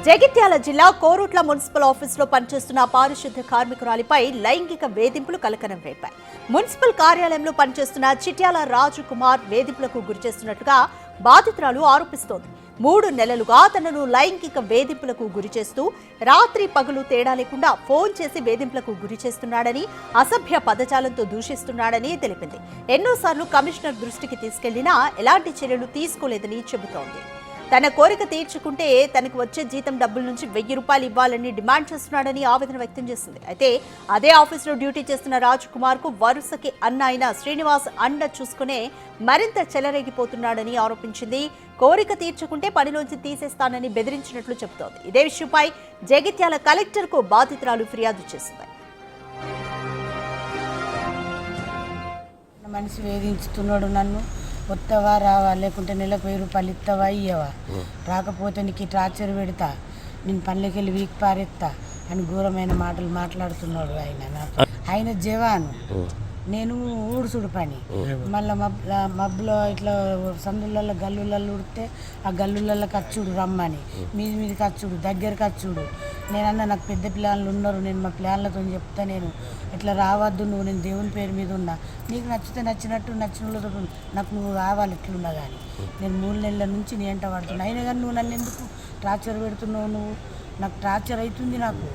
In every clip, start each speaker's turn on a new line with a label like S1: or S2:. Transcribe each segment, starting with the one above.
S1: జగిత్యాల జిల్లా కోరుట్ల మున్సిపల్ ఆఫీసులో పనిచేస్తున్న పారిశుద్ధ్య కార్మికురాలిపై లైంగిక వేధింపులు కలకలం రేపాయి. మున్సిపల్ కార్యాలయంలో పనిచేస్తున్న చిట్యాల రాజు కుమార్ వేధింపులకు గురిచేస్తున్నట్లుగా బాధితురాలు ఆరోపిస్తోంది. 3 నెలలుగా తనను లైంగిక వేధింపులకు గురిచేస్తూ రాత్రి పగలు తేడా లేకుండా ఫోన్ చేసి వేధింపులకు గురిచేస్తున్నాడని, అసభ్య పదజాలంతో దూషిస్తున్నాడని తెలిపింది. ఎన్నోసార్లు కమిషనర్ దృష్టికి తీసుకెళ్లినా ఎలాంటి చర్యలు తీసుకోలేదని చెబుతోంది. తన కోరిక తీర్చుకుంటే తనకు వచ్చే జీతం డబ్బుల నుంచి 1000 రూపాయలు ఇవ్వాలని డిమాండ్ చేస్తున్నాడని ఆవేదన వ్యక్తం చేసింది. అయితే అదే ఆఫీసులో డ్యూటీ చేస్తున్న రాజ్ కుమార్ కు వరుసకి అన్న అయిన శ్రీనివాస్ అండ చూసుకునే మరింత చెలరేగిపోతున్నాడని ఆరోపించింది. కోరిక తీర్చుకుంటే పనిలోంచి తీసేస్తానని బెదిరించినట్లు చెబుతోంది. ఇదే విషయంపై జగిత్యాల కలెక్టర్ కు బాధితురాలు ఫిర్యాదు చేసింది.
S2: మనిషి వేధించుతున్నాడు, నన్ను వస్తావా రావా, లేకుంటే నెలకు 1000 రూపాయలు ఇస్తావా ఇయ్యవా, రాకపోతే నీకు టార్చర్ పెడతా, నేను పనులకి వెళ్ళి వీక్ పారెత్తా అని ఘోరమైన మాటలు మాట్లాడుతున్నాడు. ఆయన జవాను, నేను ఊడుసుడు పని. మళ్ళీ మబ్బులో ఇట్లా సందులలో గల్లులలో ఉడితే ఆ గల్లులలో కచ్చుడు రమ్మని, మీది కచ్చుడు, దగ్గర కచ్చుడు. నేనన్నా నాకు పెద్ద పిల్లలు ఉన్నారు, నేను మా పిల్లలతో చెప్తా, నేను ఇట్లా రావద్దు, నువ్వు నేను దేవుని పేరు మీద ఉన్నా, నీకు నచ్చితే నచ్చినట్టు నచ్చిన వాళ్ళతో నాకు నువ్వు రావాలి ఇట్లున్నా. కానీ నేను 3 నెలల నుంచి నీ ఎంట పడుతున్నా, అయినా కానీ నువ్వు నన్ను ఎందుకు టార్చర్ పెడుతున్నావు, నువ్వు నాకు టార్చర్ అవుతుంది నాకు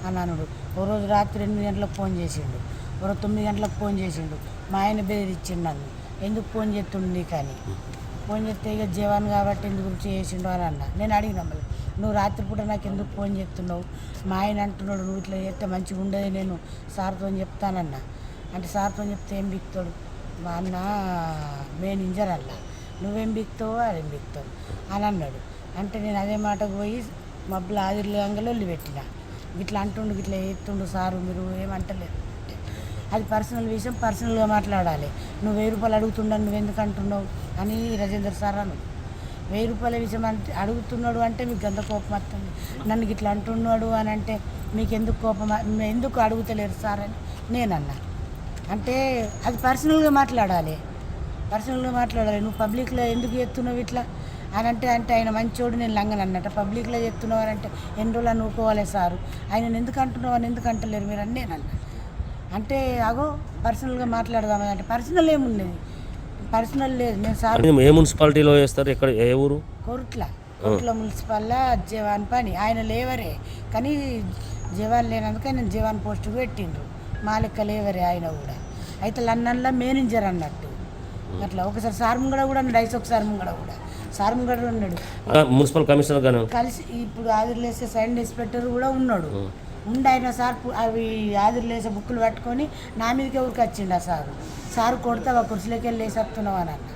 S2: అన్నానుడు. ఓ రోజు రాత్రి 8 గంటలకు ఫోన్ చేసిండు, ఓ 9 గంటలకు ఫోన్ చేసిండు. మా ఆయన బెదిరించిండు నన్ను, ఎందుకు ఫోన్ చేస్తుండు నీకు అని. ఫోన్ చేస్తే ఇక జవాన్ కాబట్టి ఎందుకు చేసిండు అని అన్న. నేను అడిగిన మళ్ళీ, నువ్వు రాత్రిపూట నాకు ఎందుకు ఫోన్ చేస్తున్నావు, మా ఆయన అంటున్నాడు నువ్వు ఇట్లా చేస్తే మంచిగా ఉండదు, నేను సార్తో చెప్తానన్నా. అంటే సార్తో చెప్తే ఏం బిక్తాడు, మా అన్న మేనేజర్ అలా, నువ్వేం బిక్తావు అదేం బిక్తావు అని అన్నాడు. అంటే నేను అదే మాటకు పోయి మబ్బులు ఆదిర్లంగలో వెళ్ళి పెట్టిన, ఇట్లా అంటుండు ఇట్లా ఎత్తుండు సారు, మీరు ఏమంటలేదు, అది పర్సనల్ విషయం, పర్సనల్గా మాట్లాడాలి. నువ్వు 1000 రూపాయలు అడుగుతున్నావు, నువ్వు ఎందుకు అంటున్నావు అని రాజేందర్ సార్ అను. 1000 రూపాయల విషయం అంటే అడుగుతున్నాడు అంటే మీకు ఎంత కోపం వస్తుంది, నన్ను ఇట్లా అంటున్నాడు అని అంటే మీకు ఎందుకు కోపం, ఎందుకు అడుగుతలేరు సార్ అని నేనన్నా. అంటే అది పర్సనల్గా మాట్లాడాలి, పర్సనల్గా మాట్లాడాలి. నువ్వు పబ్లిక్లో ఎందుకు ఎత్తున్నావు ఇట్లా అని అంటే ఆయన మంచోడు, నేను లంగను అన్నట్టు. పబ్లిక్లో ఎత్తున్నావు అని అంటే ఎన్ని రోజులు అనుకోవాలి సారు, ఆయన ఎందుకు అంటున్నావు అని ఎందుకు అంటలేరు మీరు అని నేనన్నా. అంటే అగో పర్సనల్గా మాట్లాడదామని అంటే పర్సనల్ ఏమున్నది, పర్సనల్ లేదు. నేను సార్
S3: ఏ మున్సిపాలిటీలో చేస్తారు, ఎక్కడ ఏ ఊరు?
S2: కోరుట్ల మున్సిపల్లో జవాన్ పని. ఆయన లేవరే కానీ జవాన్ లేనందుకే నేను జవాన్ పోస్టుకు పెట్టిండ్రు, మా లెక్క లేవరే ఆయన కూడా. అయితే లండన్లో మేనేజర్ అన్నట్టు అట్లా. ఒకసారి సార్ ముంగడ కూడా ఉన్నాడు, ఒకసారి ముంగడ కూడా సార్ ముంగడ ఉన్నాడు,
S3: మున్సిపల్ కమిషనర్
S2: కలిసి. ఇప్పుడు ఆదిర్లేసే సైన్ ఇన్స్పెక్టర్ కూడా ఉన్నాడు. ఉండి ఆయన సార్ అవి ఆదిర్లేసే బుక్కులు పట్టుకొని నా మీదకి ఎవరికి వచ్చిండు ఆ సారు కొడతావా కుర్చీలోకి వెళ్ళి వేసేస్తున్నావు అని అన్న.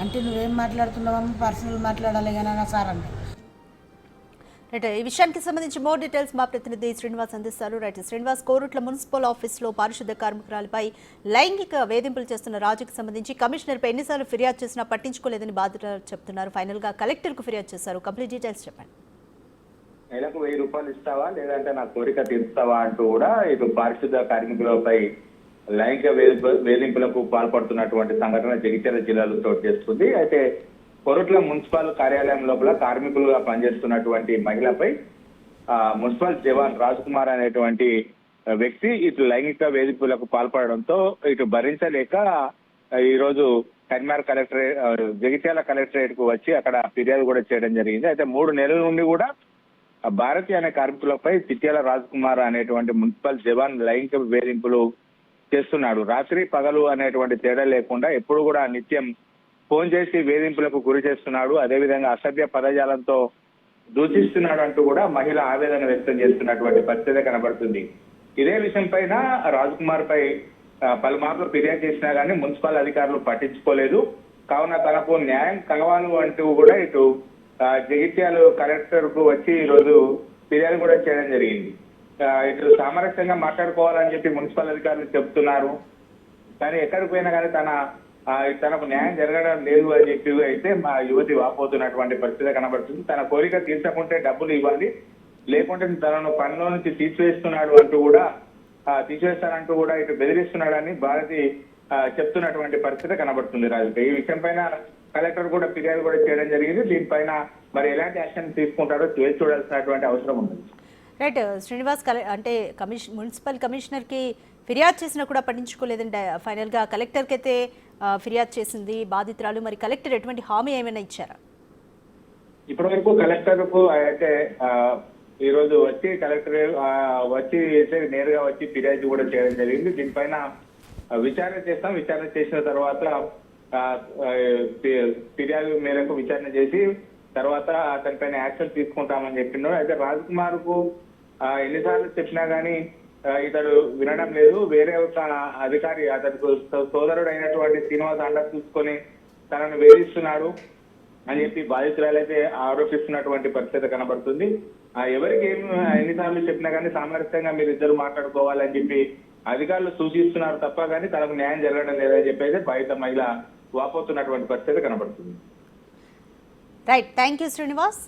S2: అంటే నువ్వేం మాట్లాడుతున్నావమ్మా, పర్సనల్ మాట్లాడాలి కానీ అన్న సార్ అన్న.
S1: రైట్, ఈ విషయానికి సంబంధించి మోర్ డీటెయిల్స్ మా ప్రతినిధి శ్రీనివాస్ అందిస్తారు. రైట్ శ్రీనివాస్, కోరుట్ల మున్సిపల్ ఆఫీసులో పారిశుద్ధ్య కార్మికురాలపై లైంగిక వేధింపులు చేస్తున్న రాజుకు సంబంధించి కమిషనర్పై ఎన్నిసార్లు ఫిర్యాదు చేసినా పట్టించుకోలేదని బాధితులు చెప్తున్నారు. ఫైనల్గా కలెక్టర్కు ఫిర్యాదు చేశారు. కంప్లీట్ డీటెయిల్స్ చెప్పండి.
S4: నెలకు 1000 రూపాయలు ఇస్తావా లేదంటే నా కోరిక తీరుస్తావా అంటూ కూడా ఇటు పారిశుద్ధ కార్మికులపై లైంగిక వేధింపులకు పాల్పడుతున్నటువంటి సంఘటన జగిత్యాల జిల్లాలో చోటు చేసుకుంది. అయితే కోరుట్ల మున్సిపల్ కార్యాలయం లోపల కార్మికులుగా పనిచేస్తున్నటువంటి మహిళపై మున్సిపల్ జవాన్ రాజ్ కుమార్ అనేటువంటి వ్యక్తి ఇటు లైంగిక వేధింపులకు పాల్పడడంతో ఇటు భరించలేక ఈరోజు కరీంనగర్ కలెక్టరేట్, జగిత్యాల కలెక్టరేట్ కు వచ్చి అక్కడ ఫిర్యాదు కూడా చేయడం జరిగింది. అయితే 3 నెలల నుండి కూడా భారతి అనే కార్మికులపై చిట్యాల రాజ్ కుమార్ అనేటువంటి మున్సిపల్ జవాన్ లైంగిక వేధింపులు చేస్తున్నాడు. రాత్రి పగలు అనేటువంటి తేడా లేకుండా ఎప్పుడు కూడా నిత్యం ఫోన్ చేసి వేధింపులకు గురి చేస్తున్నాడు. అదేవిధంగా అసభ్య పదజాలంతో దూషిస్తున్నాడు అంటూ కూడా మహిళ ఆవేదన వ్యక్తం చేస్తున్నటువంటి పరిస్థితి కనబడుతుంది. ఇదే విషయం పైన రాజ్ కుమార్ పై పలుమార్లు ఫిర్యాదు చేసినా కానీ మున్సిపల్ అధికారులు పట్టించుకోలేదు. కావున తనకు న్యాయం కలవాలి అంటూ కూడా ఇటు జగిత్యాల కలెక్టర్ కు వచ్చి ఈరోజు ఫిర్యాదు కూడా చేయడం జరిగింది. ఇటు సామరస్యంగా మాట్లాడుకోవాలని చెప్పి మున్సిపల్ అధికారులు చెప్తున్నారు, కానీ ఎక్కడికి పోయినా కానీ తనకు న్యాయం జరగడం లేదు అని చెప్పి అయితే మా యువతి వాపోతున్నటువంటి పరిస్థితి కనబడుతుంది. తన కోరిక తీర్చకుంటే డబ్బులు ఇవ్వాలి, లేకుంటే తనను పనిలో నుంచి తీసివేస్తానంటూ కూడా ఇటు బెదిరిస్తున్నాడని భారతి చెప్తున్నటువంటి పరిస్థితి కనబడుతుంది. రాజు, ఈ విషయం పైన కలెక్టర్ కూడా ఫిర్యాదు కూడా చేయడం జరిగింది. దీనిపైన మరి ఎలాంటి యాక్షన్ తీసుకుంటారో వేచి చూడాల్సినటువంటి అవసరం ఉంది.
S1: రైట్ శ్రీనివాస్, అంటే మున్సిపల్ కమిషనర్కి ఫిర్యాదు చేసినా కూడా పట్టించుకోలేదంటే ఫైనల్గా కలెక్టర్కి అయితే ఫిర్యాదు చేసింది బాధితురాలు. మరి కలెక్టర్ ఎటువంటి హామీ ఏమైనా ఇచ్చారా?
S4: ఇప్పటి వరకు కలెక్టర్కు అయితే ఈ రోజు వచ్చి కలెక్టర్ వచ్చి నేరుగా వచ్చి ఫిర్యాదు కూడా చేయడం జరిగింది. దీనిపైన విచారణ చేస్తాం. విచారణ చేసిన తర్వాత ఫిర్యాదు మేరకు విచారణ చేసి తర్వాత అతనిపైన యాక్షన్ తీసుకుంటామని చెప్పిండు. అయితే రాజ్ కుమార్ కు ఎన్నిసార్లు చెప్పినా గానీ ఇతడు వినడం లేదు. వేరే ఒక అధికారి అతనికి సోదరుడు అయినటువంటి శ్రీనివాస్ అండ చూసుకొని తనను వేధిస్తున్నాడు అని చెప్పి బాధితురాలైతే ఆరోపిస్తున్నటువంటి పరిస్థితి కనబడుతుంది. ఎవరికి ఎన్నిసార్లు చెప్పినా కానీ సామరస్యంగా మీరు ఇద్దరు మాట్లాడుకోవాలని చెప్పి అధికారులు సూచిస్తున్నారు తప్ప కానీ తనకు న్యాయం జరగడం లేదని చెప్పి అయితే బాధిత మహిళ వాపోతున్నటువంటి పరిస్థితి కనబడుతుంది.
S1: Right, thank you Srinivas.